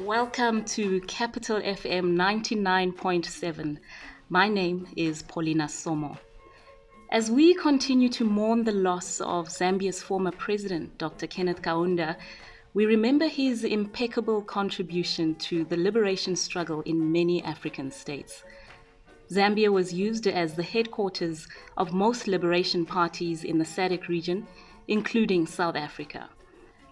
Welcome to Capital FM 99.7. My name is Paulina Somo. As we continue to mourn the loss of Zambia's former president, Dr. Kenneth Kaunda, we remember his impeccable contribution to the liberation struggle in many African states. Zambia was used as the headquarters of most liberation parties in the SADC region, including South Africa.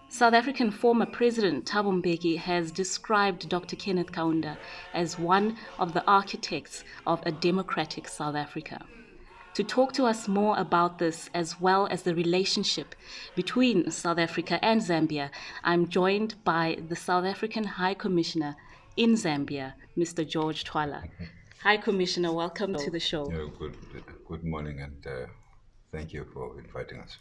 South African former President Thabo Mbeki has described Dr. Kenneth Kaunda as one of the architects of a democratic South Africa. To talk to us more about this, as well as the relationship between South Africa and Zambia, I'm joined by the South African High Commissioner in Zambia, Mr. George Twala. High Commissioner, welcome to the show. Good morning, and thank you for inviting us.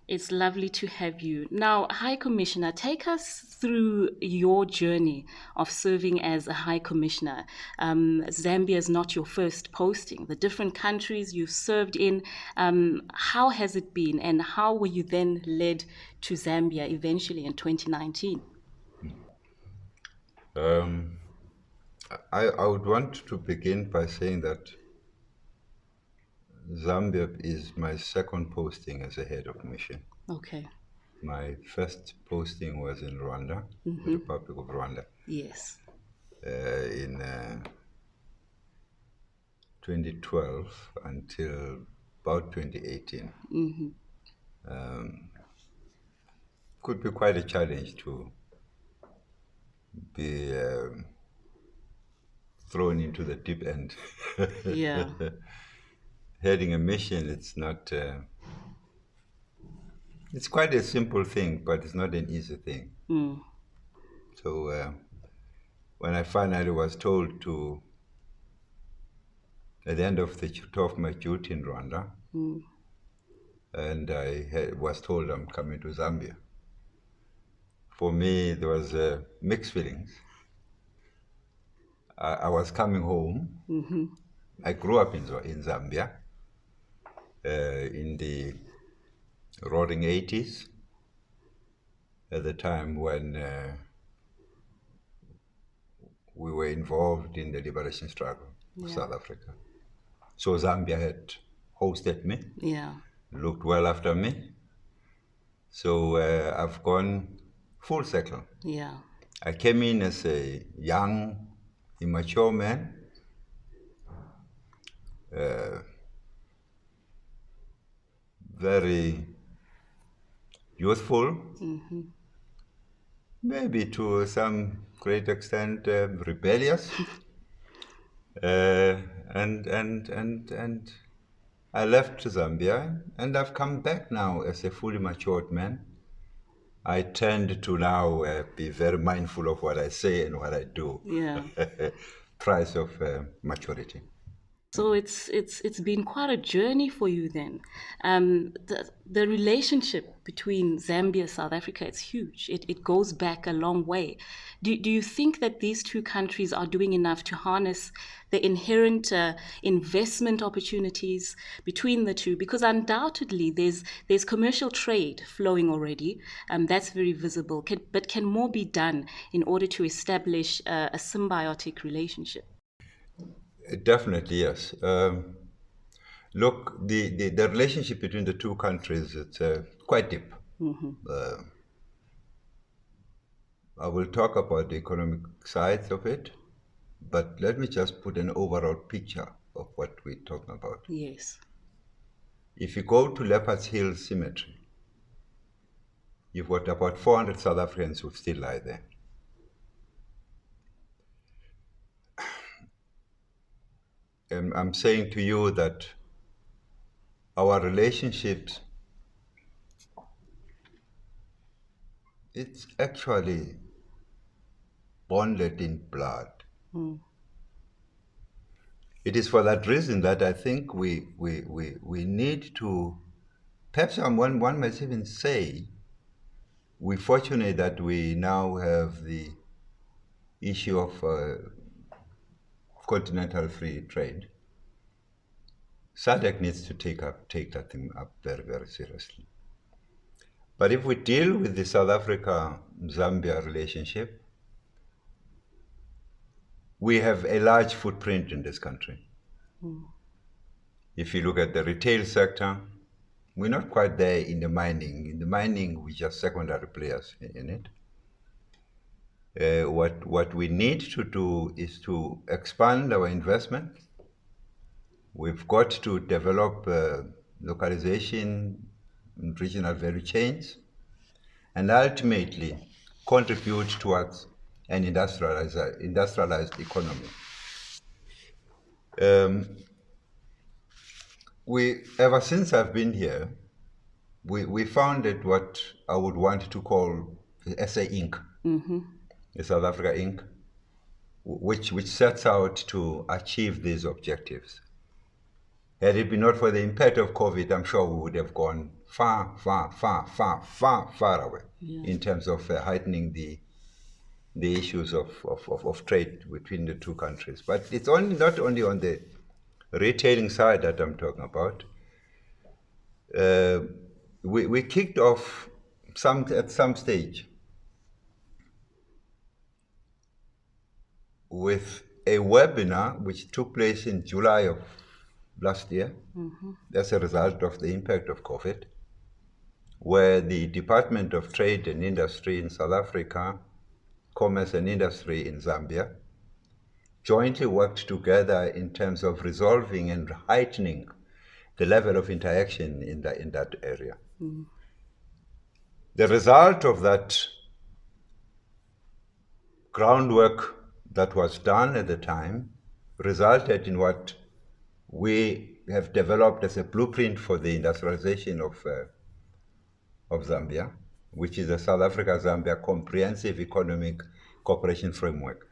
It's lovely to have you. Now, High Commissioner, take us through your journey of serving as a High Commissioner. Zambia is not your first posting. The different countries you've served in, how has it been, and how were you then led to Zambia eventually in 2019? I would want to begin by saying that Zambia is my second posting as a head of mission. Okay. My first posting was in Rwanda, the Republic of Rwanda. Yes. In 2012 until about 2018. Could be quite a challenge to be thrown into the deep end. Yeah. Heading a mission, it's not, it's quite a simple thing, but it's not an easy thing. So when I finally was told to, at the end of my duty in Rwanda, and I was told I'm coming to Zambia, for me, there was mixed feelings. I was coming home. I grew up in Zambia in the roaring 80s, at the time when we were involved in the liberation struggle of South Africa. So Zambia had hosted me, looked well after me. So I've gone full circle. Yeah. I came in as a young, immature man, very youthful, maybe to some great extent rebellious, and I left Zambia, and I've come back now as a fully matured man. I tend to now be very mindful of what I say and what I do. Yeah. Price of maturity. So it's been quite a journey for you then. The relationship between Zambia and South Africa is huge. It goes back a long way. Do you think that these two countries are doing enough to harness the inherent investment opportunities between the two? Because undoubtedly there's commercial trade flowing already, that's very visible. But can more be done in order to establish a symbiotic relationship? Definitely, yes. Look, the relationship between the two countries, it's quite deep. I will talk about the economic sides of it, but let me just put an overall picture of what we're talking about. Yes. If you go to Leopard's Hill Cemetery, you've got about 400 South Africans who still lie there. And I'm saying to you that our relationships, it's actually bonded in blood. It is for that reason that I think we need to, perhaps one might even say, we're fortunate that we now have the issue of continental free trade. SADC needs to take that thing up very, very seriously. But if we deal with the South Africa-Zambia relationship, we have a large footprint in this country. If you look at the retail sector, we're not quite there in the mining. In the mining, we're just secondary players in it. What we need to do is to expand our investment. We've got to develop localization and regional value chains, and ultimately contribute towards an industrialized economy. Ever since I've been here, we founded what I would want to call the SA Inc., the South Africa Inc., which sets out to achieve these objectives. Had it been not for the impact of COVID, I'm sure we would have gone far away in terms of heightening the issues of trade between the two countries. But it's not only on the retailing side that I'm talking about. We kicked off at some stage with a webinar which took place in July of last year as a result of the impact of COVID, where the Department of Trade and Industry in South Africa, Commerce and Industry in Zambia, jointly worked together in terms of resolving and heightening the level of interaction in that area. The result of that groundwork that was done at the time resulted in what we have developed as a blueprint for the industrialization of Zambia, which is the South Africa-Zambia Comprehensive Economic Cooperation Framework.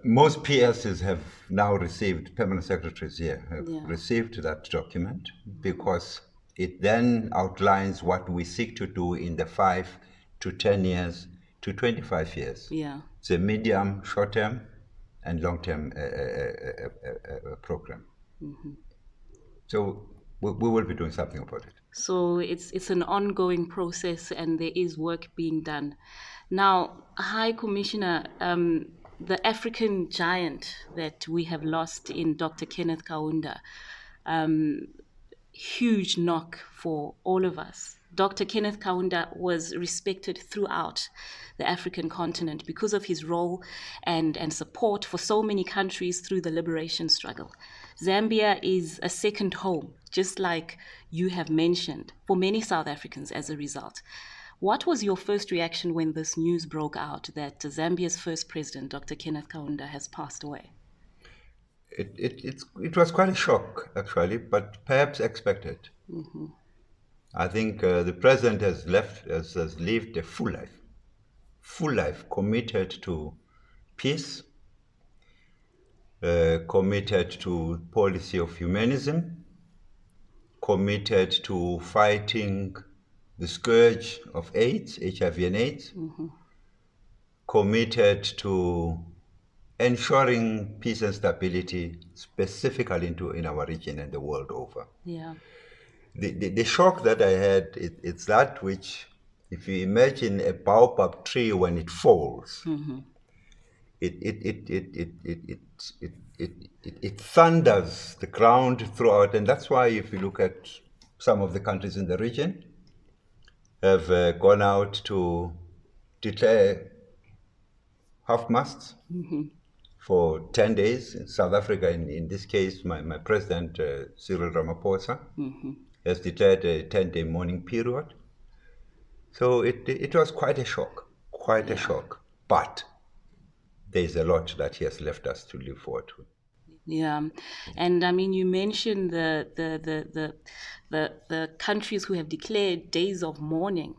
Most PSs have now received, permanent secretaries here have received that document, because it then outlines what we seek to do in the 5 to 10 years to 25 years. It's a medium, short-term, and long-term program. So we will be doing something about it. So it's an ongoing process, and there is work being done. Now, High Commissioner, the African giant that we have lost in Dr. Kenneth Kaunda, huge knock for all of us. Dr. Kenneth Kaunda was respected throughout the African continent because of his role and support for so many countries through the liberation struggle. Zambia is a second home, just like you have mentioned, for many South Africans as a result. What was your first reaction when this news broke out that Zambia's first president, Dr. Kenneth Kaunda, has passed away? It was quite a shock, actually, but perhaps expected. I think the president has lived a full life committed to peace, committed to policy of humanism, committed to fighting the scourge of AIDS, HIV and AIDS, committed to ensuring peace and stability, specifically in our region and the world over. The shock that I had, it's that which, if you imagine a baobab tree when it falls, it thunders the ground throughout, and that's why if you look at some of the countries in the region have gone out to declare half-masts for 10 days. In South Africa, in this case, my president, Cyril Ramaphosa, has declared a 10-day mourning period. So it was quite a shock, a shock. But there's a lot that he has left us to live forward to. Yeah, and I mean, you mentioned the countries who have declared days of mourning.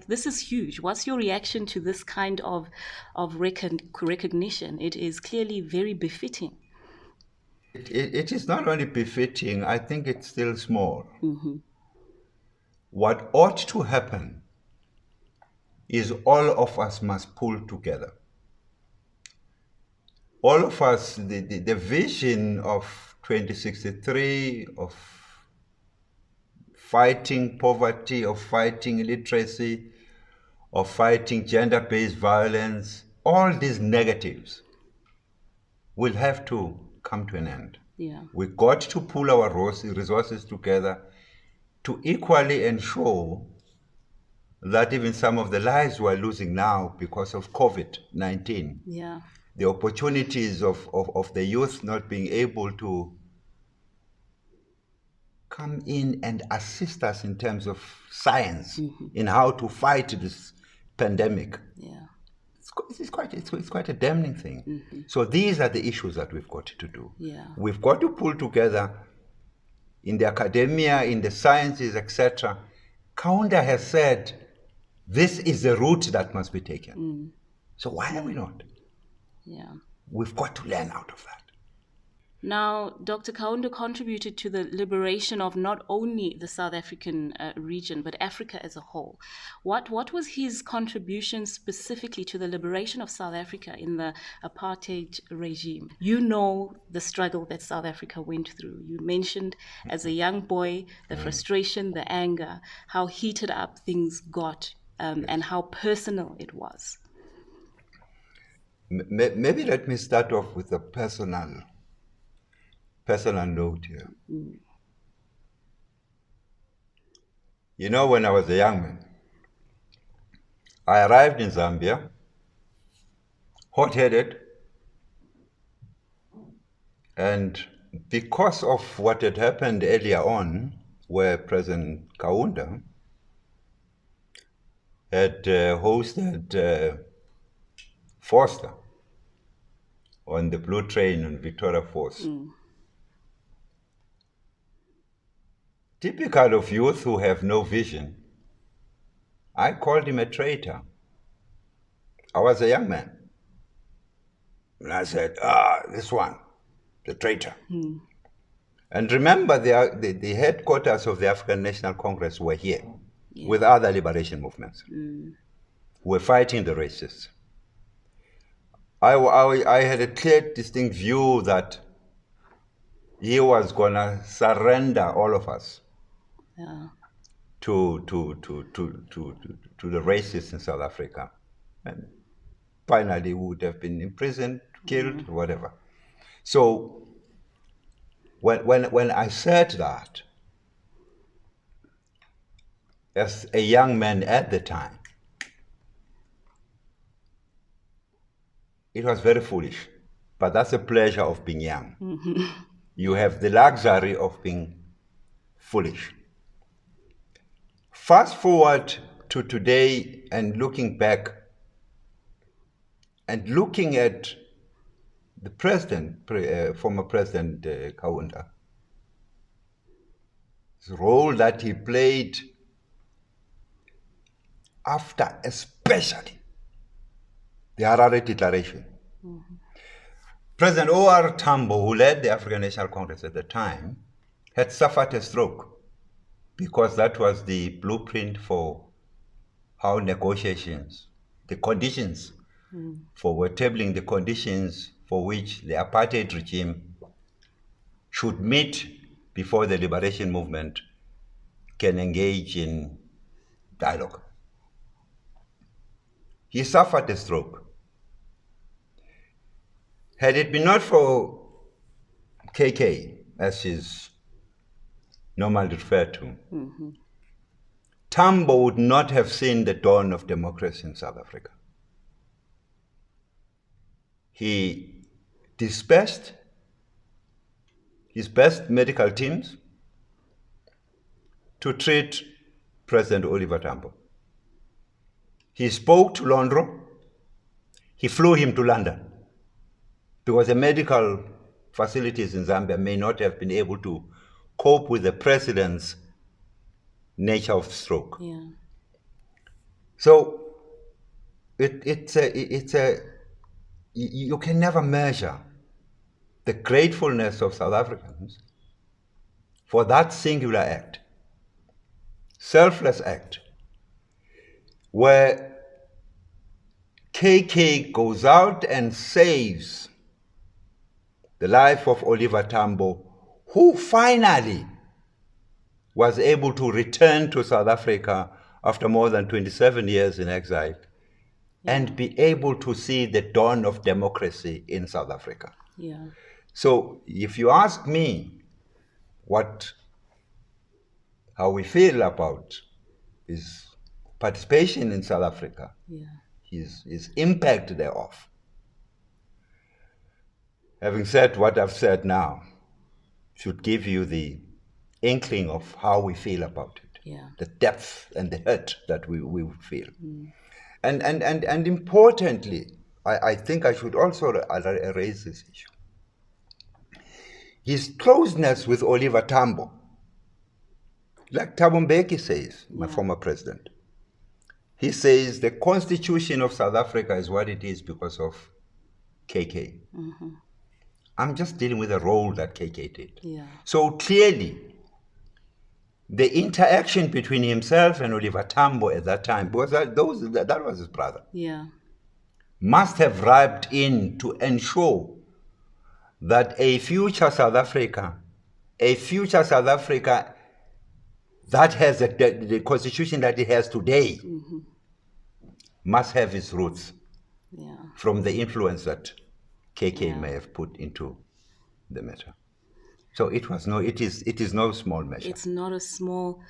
This is huge. What's your reaction to this kind of recognition? It is clearly very befitting. It is not only befitting, I think it's still small. What ought to happen is all of us must pull together. All of us, the vision of 2063, of fighting poverty, of fighting illiteracy, of fighting gender-based violence, all these negatives will have to come to an end. Yeah. We've got to pull our resources together to equally ensure that even some of the lives we're losing now because of COVID-19, yeah, the opportunities of the youth not being able to come in and assist us in terms of science, in how to fight this pandemic. Yeah. It's quite a damning thing. So these are the issues that we've got to do. Yeah. We've got to pull together in the academia, in the sciences, etc. Kaunda has said, this is the route that must be taken. So why are we not? Yeah. We've got to learn out of that. Now, Dr. Kaunda contributed to the liberation of not only the South African region, but Africa as a whole. What was his contribution specifically to the liberation of South Africa in the apartheid regime? You know the struggle that South Africa went through. You mentioned as a young boy the frustration, the anger, how heated up things got, and how personal it was. Maybe let me start off with a personal note here. You know, when I was a young man, I arrived in Zambia, hot-headed, and because of what had happened earlier on, where President Kaunda had hosted Foster on the Blue Train on Victoria Falls. Typical of youth who have no vision, I called him a traitor. I was a young man. And I said, this one, the traitor. And remember, the headquarters of the African National Congress were here with other liberation movements. We're fighting the racists. I had a clear, distinct view that he was going to surrender all of us to the racists in South Africa. And finally, we would have been imprisoned, killed, whatever. So when I said that, as a young man at the time, it was very foolish, but that's the pleasure of being young. You have the luxury of being foolish. Fast forward to today and looking back and looking at the president, former President Kaunda, the role that he played after especially the Harare Declaration. President O.R. Tambo, who led the African National Congress at the time, had suffered a stroke because that was the blueprint for how negotiations, the conditions were tabling the conditions for which the apartheid regime should meet before the liberation movement can engage in dialogue. He suffered a stroke. Had it been not for KK, as she's normally referred to, Tambo would not have seen the dawn of democracy in South Africa. He dispatched his best medical teams to treat President Oliver Tambo. He spoke to Londro. He flew him to London because the medical facilities in Zambia may not have been able to cope with the president's nature of stroke. So you can never measure the gratefulness of South Africans for that singular act, selfless act, where KK goes out and saves the life of Oliver Tambo, who finally was able to return to South Africa after more than 27 years in exile and be able to see the dawn of democracy in South Africa. Yeah. So if you ask me how we feel about his participation in South Africa, his impact thereof, having said what I've said now, should give you the inkling of how we feel about it, the depth and the hurt that we feel. And importantly, I think I should also raise this issue. His closeness with Oliver Tambo, like Thabo Mbeki says, my former president, he says the constitution of South Africa is what it is because of KK. I'm just dealing with the role that KK did. So clearly, the interaction between himself and Oliver Tambo at that time, because that was his brother, must have rubbed in to ensure that a future South Africa that has the constitution that it has today must have its roots from the influence that KK may have put into the matter. So it is no small measure. It's not small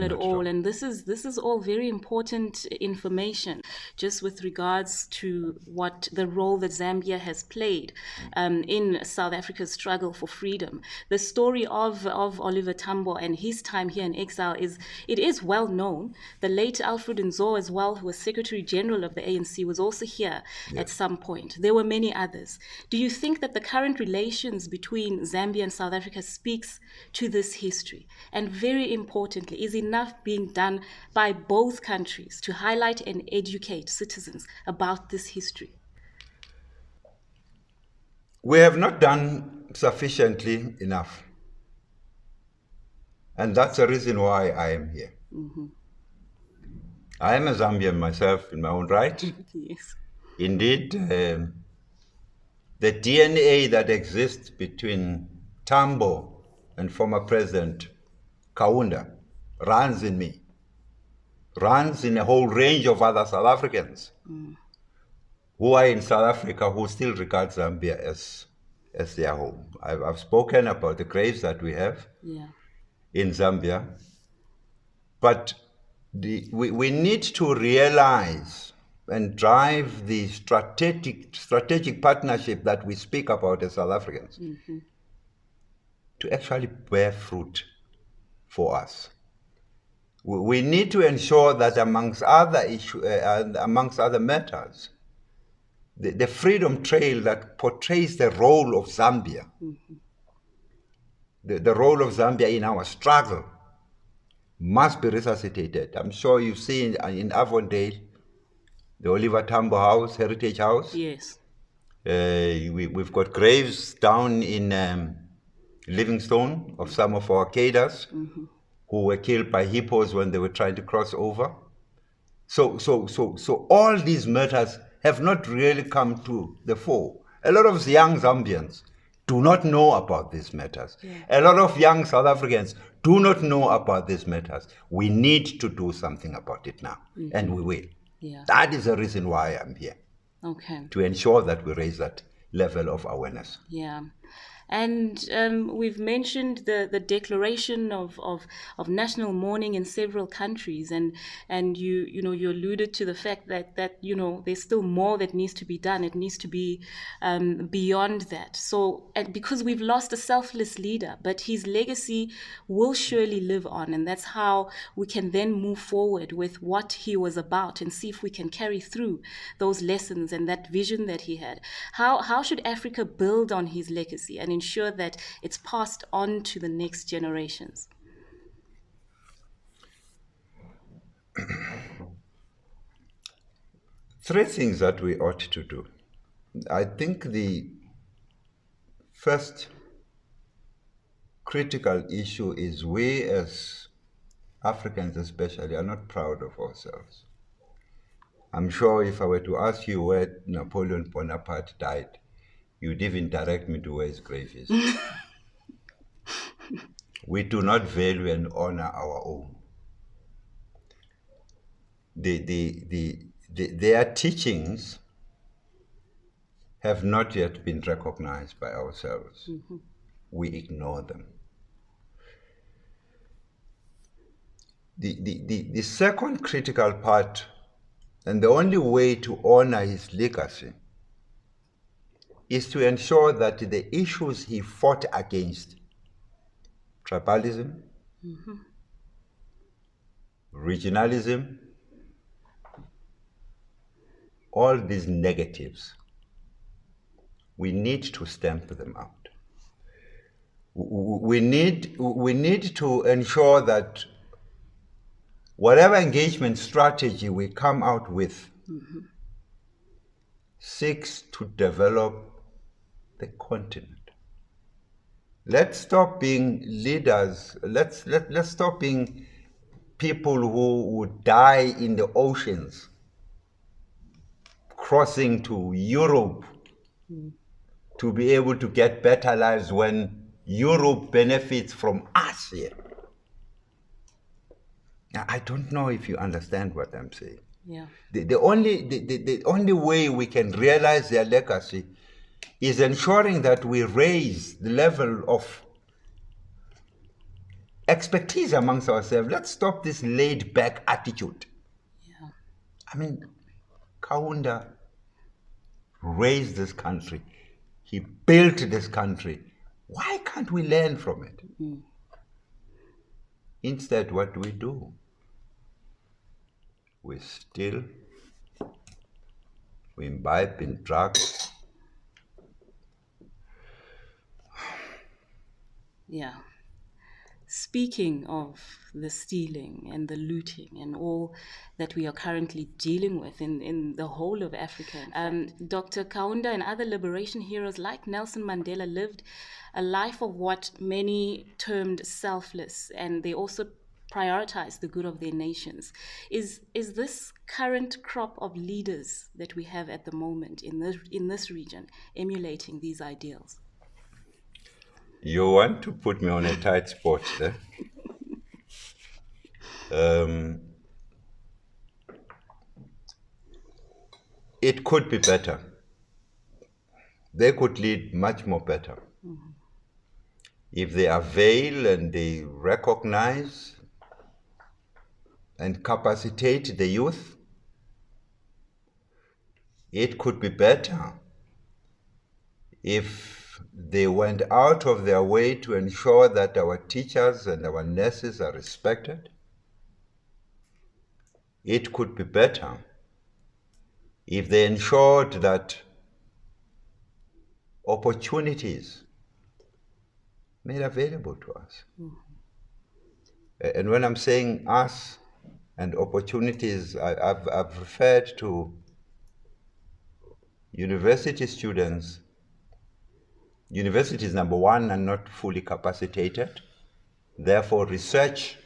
at all. And this is all very important information, just with regards to what the role that Zambia has played in South Africa's struggle for freedom. The story of Oliver Tambo and his time here in exile is well known. The late Alfred Nzo as well, who was Secretary General of the ANC, was also here at some point. There were many others. Do you think that the current relations between Zambia and South Africa speaks to this history? And very importantly, is enough being done by both countries to highlight and educate citizens about this history? We have not done sufficiently enough. And that's the reason why I am here. I am a Zambian myself in my own right. Yes. Indeed, the DNA that exists between Tambo and former President Kaunda runs in me, runs in a whole range of other South Africans who are in South Africa who still regard Zambia as their home. I've spoken about the graves that we have in Zambia, but we need to realize and drive the strategic partnership that we speak about as South Africans to actually bear fruit for us. We need to ensure that amongst other issues, amongst other matters, the freedom trail that portrays the role of Zambia, the role of Zambia in our struggle, must be resuscitated. I'm sure you've seen in Avondale, the Oliver Tambo House, Heritage House. Yes. We've got graves down in Livingstone of some of our cadres who were killed by hippos when they were trying to cross over. So all these matters have not really come to the fore. A lot of young Zambians do not know about these matters. A lot of young South Africans do not know about these matters. We need to do something about it now, and we will. That is the reason why I'm here. Okay. To ensure that we raise that level of awareness. Yeah. And we've mentioned the declaration of national mourning in several countries, and you alluded to the fact that there's still more that needs to be done. It needs to be beyond that. So, and because we've lost a selfless leader, but his legacy will surely live on, and that's how we can then move forward with what he was about and see if we can carry through those lessons and that vision that he had. How should Africa build on his legacy and ensure that it's passed on to the next generations? Three things that we ought to do. I think the first critical issue is we as Africans especially are not proud of ourselves. I'm sure if I were to ask you where Napoleon Bonaparte died, you'd even direct me to where his grave is. We do not value and honor our own. The their teachings have not yet been recognized by ourselves. Mm-hmm. We ignore them. The second critical part, and the only way to honor his legacy, is to ensure that the issues he fought against, tribalism, mm-hmm. regionalism, all these negatives, we need to stamp them out. We need to ensure that whatever engagement strategy we come out with mm-hmm. seeks to develop the continent. Let's stop being leaders. Let's stop being people who would die in the oceans, crossing to Europe to be able to get better lives when Europe benefits from us here. Now, I don't know if you understand what I'm saying. Yeah. The only way we can realize their legacy is ensuring that we raise the level of expertise amongst ourselves. Let's stop this laid-back attitude. Yeah. I mean, Kaunda raised this country. He built this country. Why can't we learn from it? Mm. Instead, what do we do? We steal, we imbibe in drugs. Yeah. Speaking of the stealing and the looting and all that we are currently dealing with in the whole of Africa, Dr. Kaunda and other liberation heroes like Nelson Mandela lived a life of what many termed selfless, and they also prioritized the good of their nations. Is this current crop of leaders that we have at the moment in this region emulating these ideals? You want to put me on a tight spot there. It could be better. They could lead much more better. Mm-hmm. If they avail and they recognize and capacitate the youth, it could be better if they went out of their way to ensure that our teachers and our nurses are respected. It could be better if they ensured that opportunities made available to us. Mm-hmm. And when I'm saying us and opportunities, I've referred to university students. Universities, number one, are not fully capacitated. Therefore, research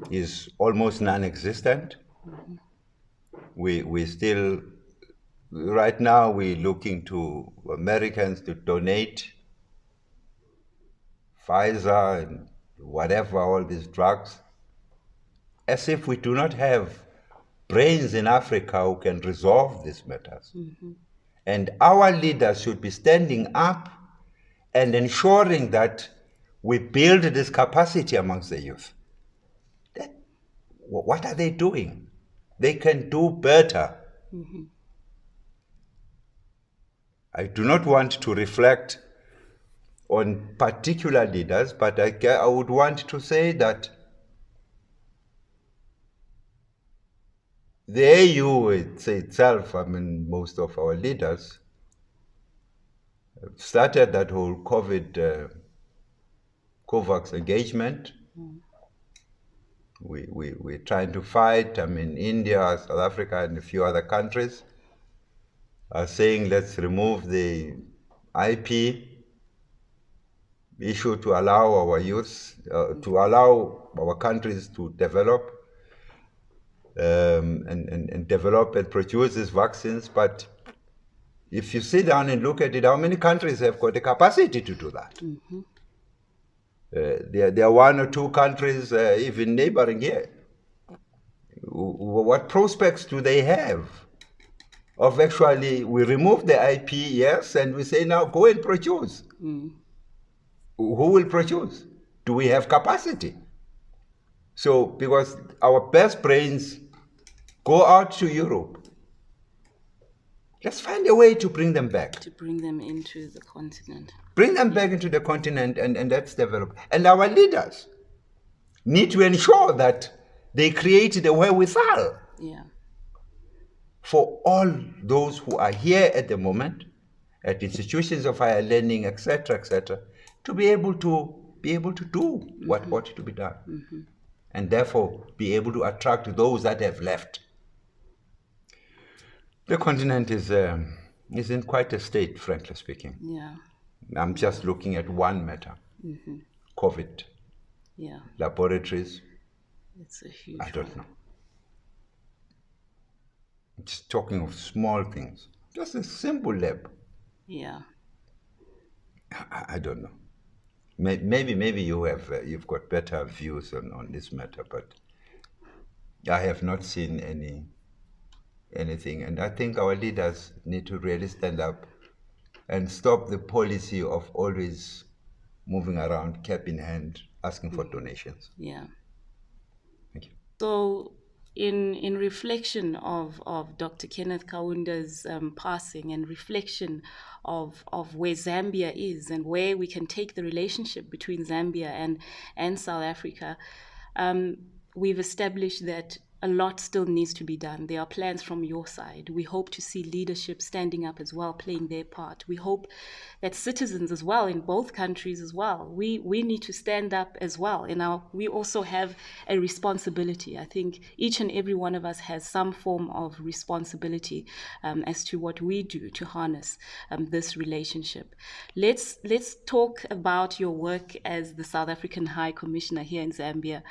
is almost non-existent. Mm-hmm. We still, right now, we're looking to Americans to donate Pfizer and whatever, all these drugs, as if we do not have brains in Africa who can resolve these matters. Mm-hmm. And our leaders should be standing up and ensuring that we build this capacity amongst the youth. What are they doing? They can do better. Mm-hmm. I do not want to reflect on particular leaders, but I would want to say that the AU itself, I mean, most of our leaders started that whole COVAX engagement. Mm. We're trying to fight. I mean, India, South Africa, and a few other countries are saying let's remove the IP issue to allow our youth, to allow our countries to develop and develop and produce these vaccines. But if you sit down and look at it, how many countries have got the capacity to do that? Mm-hmm. There are one or two countries even neighboring here what prospects do they have of actually, we remove the IP, yes, and we say now go and produce. Who will produce? Do we have capacity? So, because our best brains go out to Europe, let's find a way to bring them back. To bring them into the continent. Bring them back into the continent, and let's develop. And our leaders need to ensure that they create the wherewithal for all those who are here at the moment, at institutions of higher learning, etc., to be able to do what ought to be done, and therefore be able to attract those that have left. The continent is in quite a state, frankly speaking. Yeah. I'm just looking at one matter, COVID. Yeah. Laboratories. It's a huge I don't know. Just talking of small things, just a simple lab. Yeah. I don't know. Maybe you've got better views on this matter, but I have not seen anything. And I think our leaders need to really stand up and stop the policy of always moving around, cap in hand, asking for donations. Yeah. Thank you. So, in reflection of Dr. Kenneth Kaunda's passing, and reflection of where Zambia is and where we can take the relationship between Zambia and South Africa, we've established that a lot still needs to be done. There are plans from your side. We hope to see leadership standing up as well, playing their part. We hope that citizens as well in both countries as well, we need to stand up as well. We also have a responsibility. I think each and every one of us has some form of responsibility as to what we do to harness this relationship. Let's talk about your work as the South African High Commissioner here in Zambia.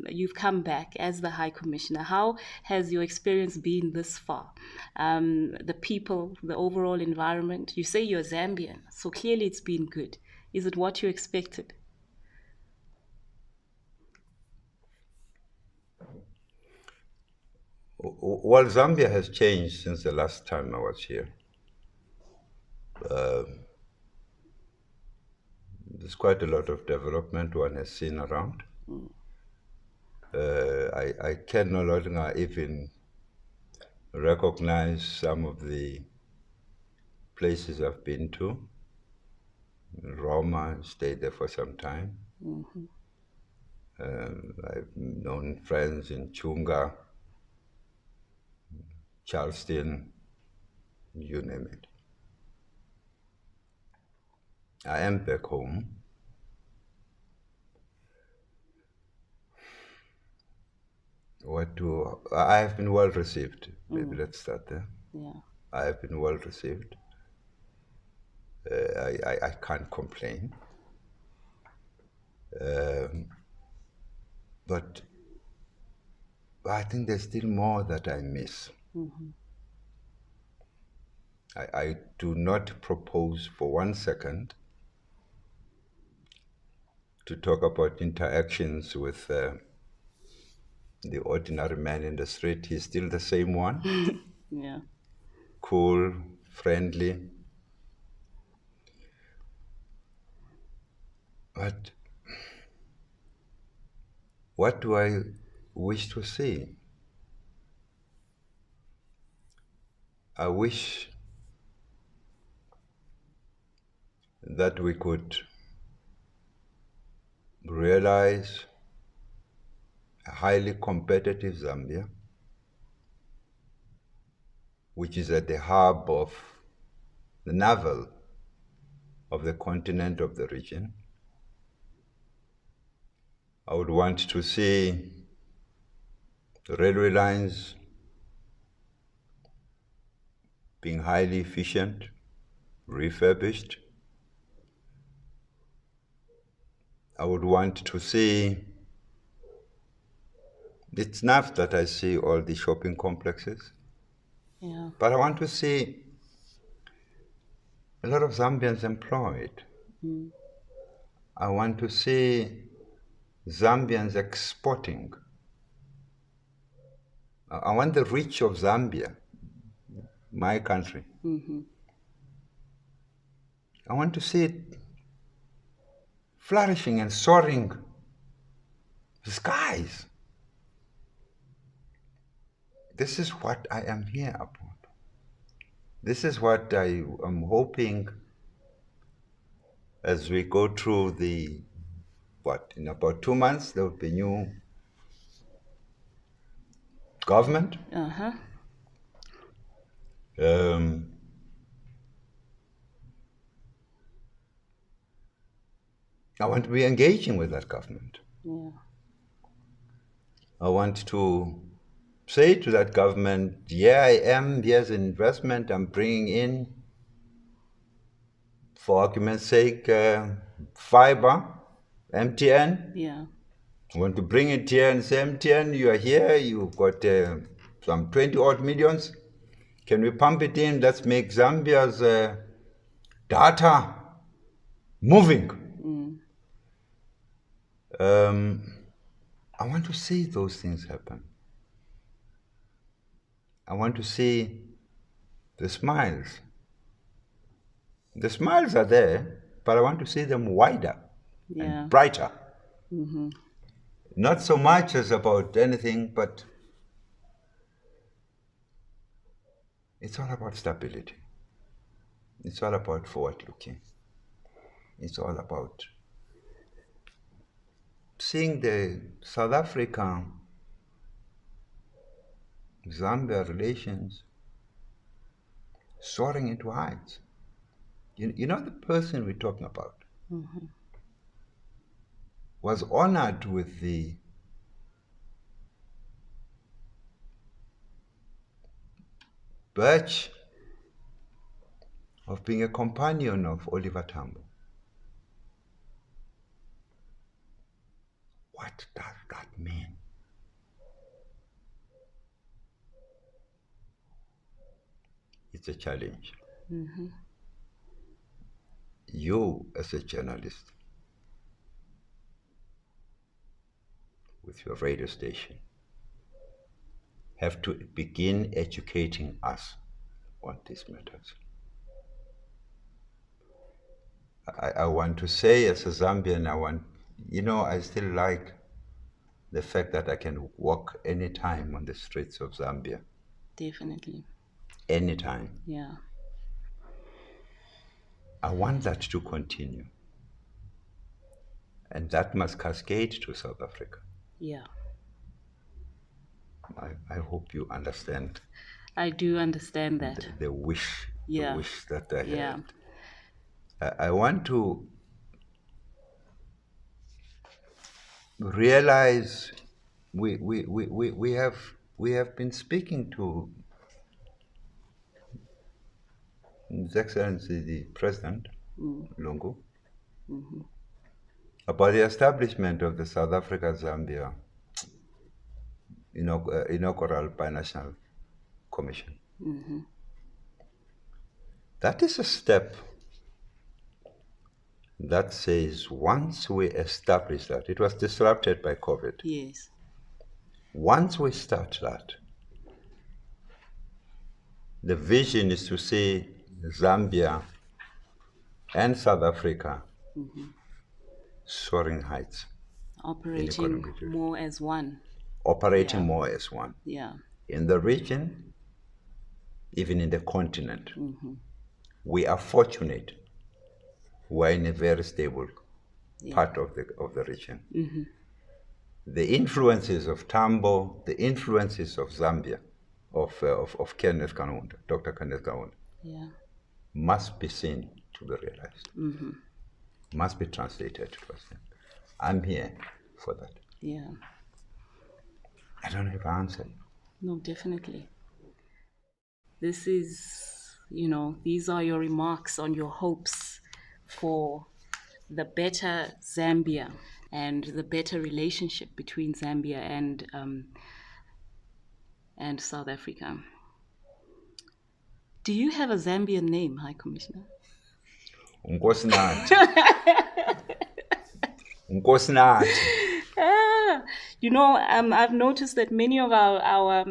You've come back as the High Commissioner. How has your experience been this far? The people, the overall environment. You say you're Zambian, so clearly it's been good. Is it what you expected? Well, Zambia has changed since the last time I was here. There's quite a lot of development one has seen around. I can no longer even recognize some of the places I've been to. Roma, stayed there for some time. I've known friends in Chunga, Charleston, you name it. I am back home. I have been well received. Maybe let's start there. Yeah. I have been well received. I can't complain. But I think there's still more that I miss. I do not propose for 1 second to talk about interactions with the ordinary man in the street. He's still the same one. Yeah. Cool, friendly. But what do I wish to see? I wish that we could realize a highly competitive Zambia, which is at the hub of the navel of the continent of the region. I would want to see the railway lines being highly efficient, refurbished. I would want to see, it's enough that I see all the shopping complexes, but I want to see a lot of Zambians employed. I want to see Zambians exporting I want the reach of Zambia, my country. I want to see it flourishing and soaring the skies. This is what I am here about. This is what I am hoping as we go through in about 2 months, there will be new government. I want to be engaging with that government. Yeah. I want to say to that government, yeah, I am, here's an investment I'm bringing in, for argument's sake, fiber, MTN. Yeah. I want to bring it here and say, MTN, you are here, you've got some 20 odd millions. Can we pump it in? Let's make Zambia's data moving. I want to see those things happen. I want to see the smiles. The smiles are there, but I want to see them wider and brighter. Not so much as about anything, but it's all about stability. It's all about forward looking. It's all about seeing the South Africa-Zambia relations soaring into heights. You know, the person we're talking about was honored with the badge of being a companion of Oliver Tambo. What does that mean? It's a challenge. You, as a journalist, with your radio station, have to begin educating us on these matters. I want to say, as a Zambian, I still like the fact that I can walk anytime on the streets of Zambia. Definitely. Anytime. Yeah. I want that to continue. And that must cascade to South Africa. Yeah. I hope you understand. I do understand that. The wish that I had. I want to realize we have been speaking to His Excellency the President, Lungu, about the establishment of the South Africa-Zambia inaugural binational commission. That is a step that says once we establish that, it was disrupted by COVID. Yes. Once we start that, the vision is to see Zambia and South Africa soaring heights. Operating more as one. Operating more as one. Yeah. In the region, even in the continent, we are fortunate. We're in a very stable part of the region. The influences of Tambo, the influences of Zambia, of Kenneth Kaunda, Dr. Kenneth Kaunda, must be seen to be realized. Must be translated to us. I'm here for that. Yeah. I don't know if I answered. No, definitely. This is, these are your remarks on your hopes for the better Zambia and the better relationship between Zambia and South Africa. Do you have a Zambian name, High Commissioner? Nkosinathi. Nkosinathi. You know, I've noticed that many of our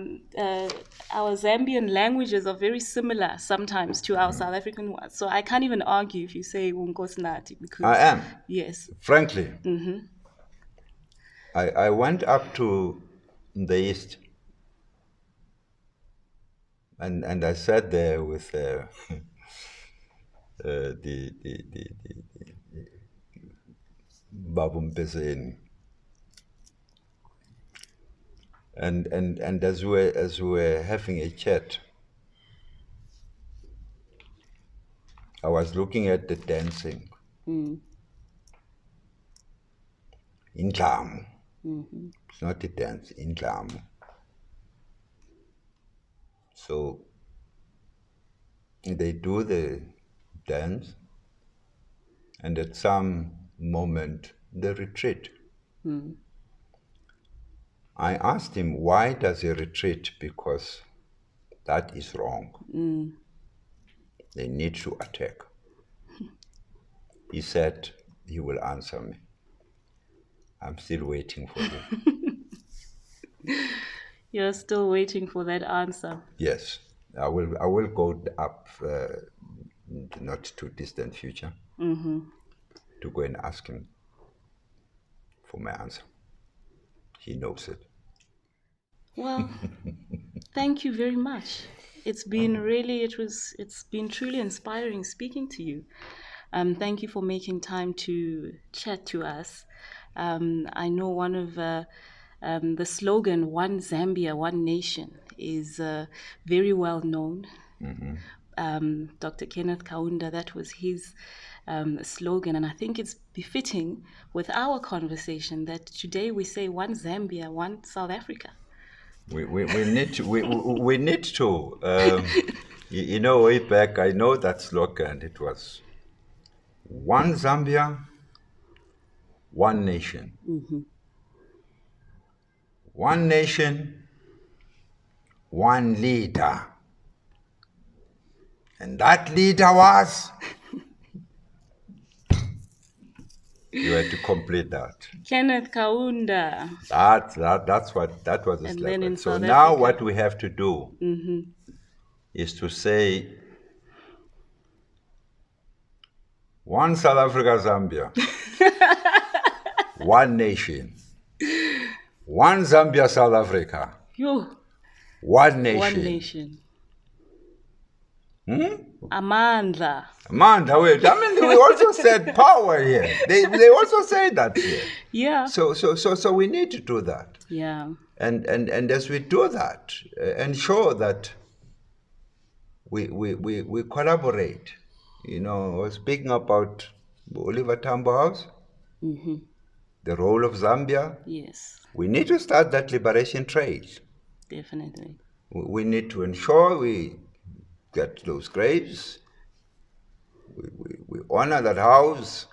Zambian languages are very similar sometimes to our South African ones. So I can't even argue if you say Unkosnati because I am. Yes. Frankly. I went up to the east, and I sat there with the Babu Mpeseni. And as we were having a chat, I was looking at the dancing in Dlamu. It's not a dance, in Dlamu. So they do the dance, and at some moment they retreat. I asked him, why does he retreat? Because that is wrong. They need to attack. He said he will answer me. I'm still waiting for him. You're still waiting for that answer? Yes. I will go up not too distant future to go and ask him for my answer. He knows it. Well, thank you very much. It's been it's been truly inspiring speaking to you. Thank you for making time to chat to us. I know one of the slogan, One Zambia, One Nation, is very well known. Dr. Kenneth Kaunda, that was his slogan, and I think it's befitting with our conversation that today we say One Zambia, One South Africa. We need to. We need to. You know, way back, I know that slogan. It was One Zambia, One Nation. One nation, one leader. And that leader was... You had to complete that. Kenneth Kaunda. That was the slogan. So now what we have to do is to say, one South Africa, Zambia, one nation. One Zambia, South Africa. One nation. One nation. Amandla, wait. I mean, we also said power here. They also say that here. Yeah. So we need to do that. Yeah. And as we do that, ensure that we collaborate. You know, I was speaking about Oliver Tambo House, the role of Zambia. Yes. We need to start that liberation trade. Definitely. We need to ensure we get those graves. We honor that house.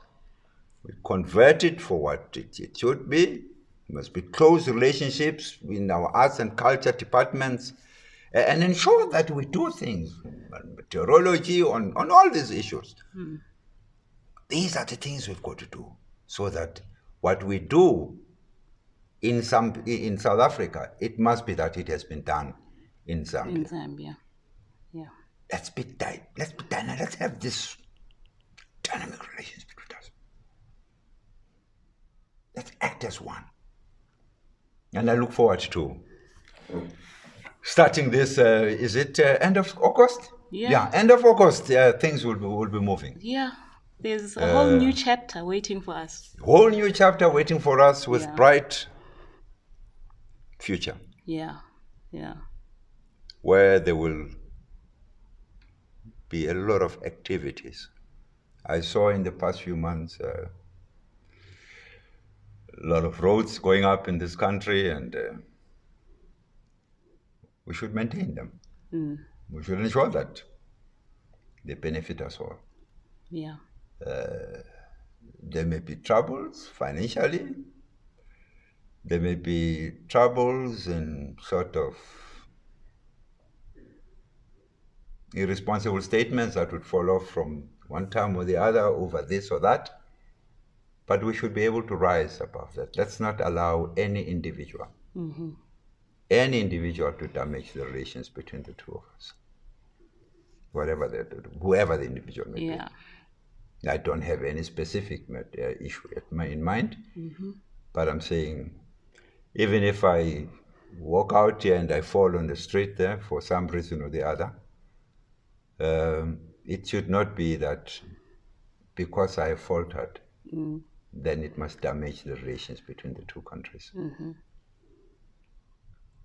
We convert it for what it should be. There must be close relationships in our arts and culture departments, and ensure that we do things on meteorology, on all these issues. These are the things we've got to do, so that what we do in South Africa, it must be that it has been done in Zambia. In Zambia, yeah. Let's be dynamic. Let's have this dynamic relations between us. Let's act as one. And I look forward to starting this. Is it end of August? Yeah, end of August. Things will be moving. Yeah. There's a whole new chapter waiting for us. Whole new chapter waiting for us with bright future. Yeah. Where there will be a lot of activities. I saw in the past few months a lot of roads going up in this country, and we should maintain them. We should ensure that they benefit us all. Yeah. There may be troubles financially. There may be troubles in sort of irresponsible statements that would fall off from one time or the other over this or that. But we should be able to rise above that. Let's not allow any individual to damage the relations between the two of us. Whoever the individual may be. I don't have any specific issue in mind, but I'm saying, even if I walk out here and I fall on the street there for some reason or the other, it should not be that because I have faltered, then it must damage the relations between the two countries.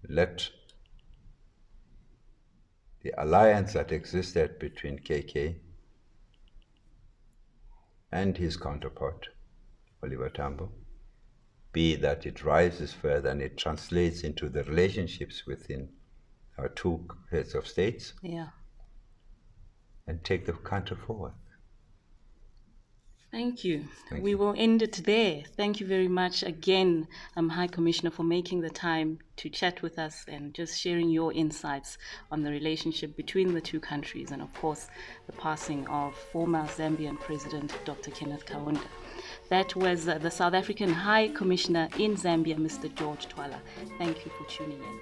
Let the alliance that existed between KK and his counterpart, Oliver Tambo, be that it rises further and it translates into the relationships within our two heads of states, and take the country forward. Thank you. We will end it there. Thank you very much again, High Commissioner, for making the time to chat with us and just sharing your insights on the relationship between the two countries, and of course the passing of former Zambian President Dr. Kenneth Kaunda. That was the South African High Commissioner in Zambia, Mr. George Twala. Thank you for tuning in.